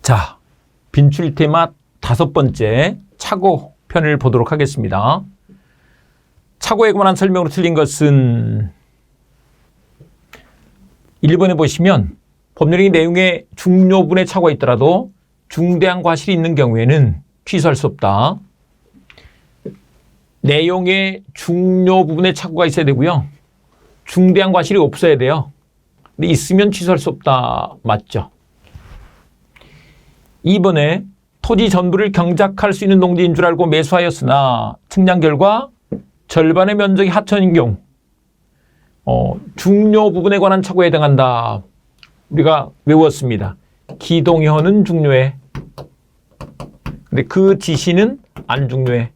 자, 빈출 테마 5번째 착오 편을 보도록 하겠습니다. 착오에 관한 설명으로 틀린 것은 1번에 보시면 법률의 내용에 중요분의 착오가 있더라도 중대한 과실이 있는 경우에는 취소할 수 없다. 내용에 중요 부분에 착오가 있어야 되고요. 중대한 과실이 없어야 돼요. 근데 있으면 취소할 수 없다. 맞죠? 2번에 토지 전부를 경작할 수 있는 농지인 줄 알고 매수하였으나 측량 결과 절반의 면적이 하천인 경우 중요 부분에 관한 착오에 해당한다. 우리가 외웠습니다. 기동현은 중요해. 근데 그 지시는 안 중요해.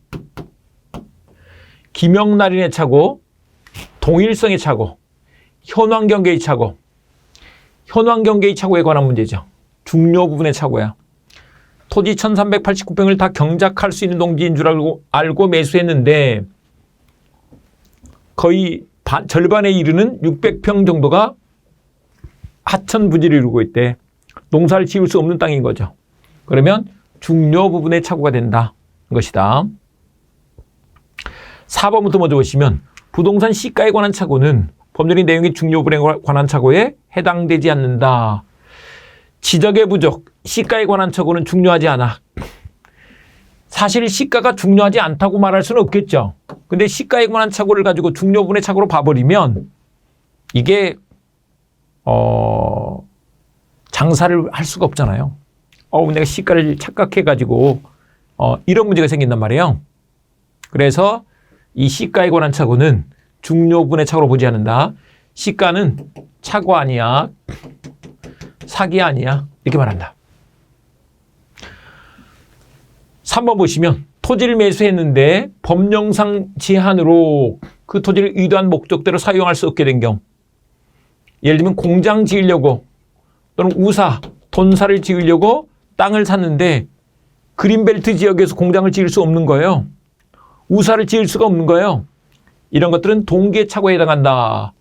기명날인의 착오, 동일성의 착오, 현황경계의 착오. 현황경계의 착오에 관한 문제죠. 중요 부분의 착오야. 토지 1389평을 다 경작할 수 있는 농지인 줄 알고 매수했는데 거의 절반에 이르는 600평 정도가 하천 부지를 이루고 있대. 농사를 지을 수 없는 땅인 거죠. 그러면 중요 부분의 착오가 된다. 것이다. 4번부터 먼저 보시면 부동산 시가에 관한 착오는 법률의 내용이 중요 부분에 관한 착오에 해당되지 않는다. 지적의 부족, 시가에 관한 착오는 중요하지 않아. 사실 시가가 중요하지 않다고 말할 수는 없겠죠. 근데 시가에 관한 착오를 가지고 중요 부분의 착오로 봐버리면 이게 장사를 할 수가 없잖아요. 내가 시가를 착각해가지고 이런 문제가 생긴단 말이에요. 그래서 이 시가에 관한 착오는 중요 부분의 착오로 보지 않는다. 시가는 착오 아니야. 사기 아니야. 이렇게 말한다. 3번 보시면 토지를 매수했는데 법령상 제한으로 그 토지를 의도한 목적대로 사용할 수 없게 된 경우, 예를 들면 공장 지으려고 또는 우사, 돈사를 지으려고 땅을 샀는데 그린벨트 지역에서 공장을 지을 수 없는 거예요. 우사를 지을 수가 없는 거예요. 이런 것들은 동계착오에 해당한다.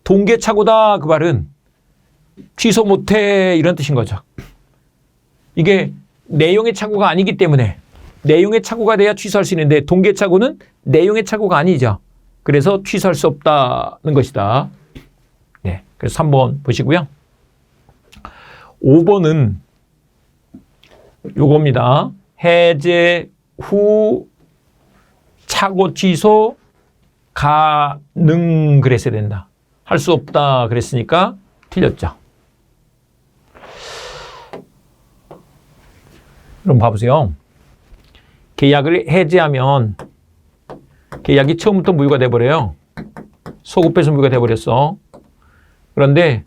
동계착오다 그 말은 취소 못해 이런 뜻인 거죠. 이게 내용의 착오가 아니기 때문에 내용의 착오가 돼야 취소할 수 있는데 동계착오는 내용의 착오가 아니죠. 그래서 취소할 수 없다는 것이다. 네, 그래서 3번 보시고요. 5번은 요겁니다. 해제 후 착오 취소 가능 그랬어야 된다. 할 수 없다 그랬으니까 틀렸죠. 그럼 봐보세요. 계약을 해제하면 계약이 처음부터 무효가 돼버려요. 소급해서 무효가 돼버렸어. 그런데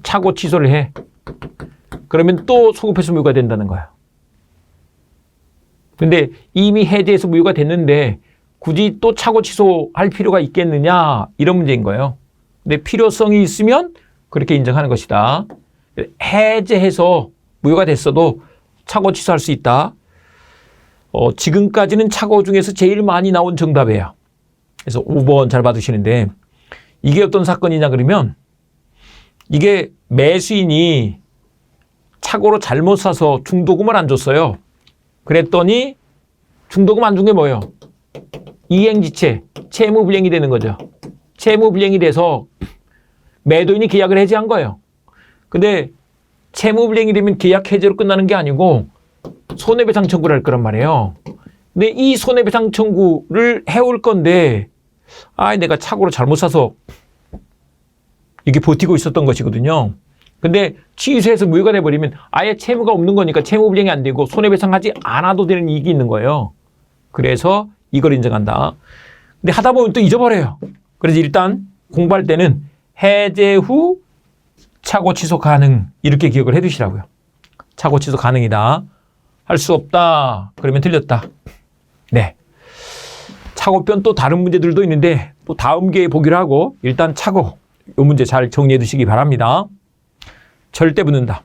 착오 취소를 해. 그러면 또 소급해서 무효가 된다는 거야. 근데 이미 해제해서 무효가 됐는데 굳이 또 착오 취소할 필요가 있겠느냐 이런 문제인 거예요. 근데 필요성이 있으면 그렇게 인정하는 것이다. 해제해서 무효가 됐어도 착오 취소할 수 있다. 지금까지는 착오 중에서 제일 많이 나온 정답이에요. 그래서 5번 잘 받으시는데 이게 어떤 사건이냐 그러면 이게 매수인이 착오로 잘못 사서 중도금을 안 줬어요. 그랬더니 중도금 안 준 게 뭐예요? 이행지체, 채무불이행이 되는 거죠. 채무불이행이 돼서 매도인이 계약을 해지한 거예요. 근데 채무불이행이 되면 계약 해제로 끝나는 게 아니고 손해배상 청구를 할 거란 말이에요. 근데 이 손해배상 청구를 해올 건데 내가 착오로 잘못 사서 이게 버티고 있었던 것이거든요. 근데 취소해서 무효가 돼버리면 아예 채무가 없는 거니까 채무불이행이 안 되고 손해배상하지 않아도 되는 이익이 있는 거예요. 그래서 이걸 인정한다. 근데 하다 보면 또 잊어버려요. 그래서 일단 공부할 때는 해제 후 착오 취소 가능 이렇게 기억을 해 두시라고요. 착오 취소 가능이다. 할 수 없다. 그러면 틀렸다. 네. 착오편 또 다른 문제들도 있는데 또 다음 기회에 보기로 하고 일단 착오 이 문제 잘 정리해 두시기 바랍니다. 절대 붙는다.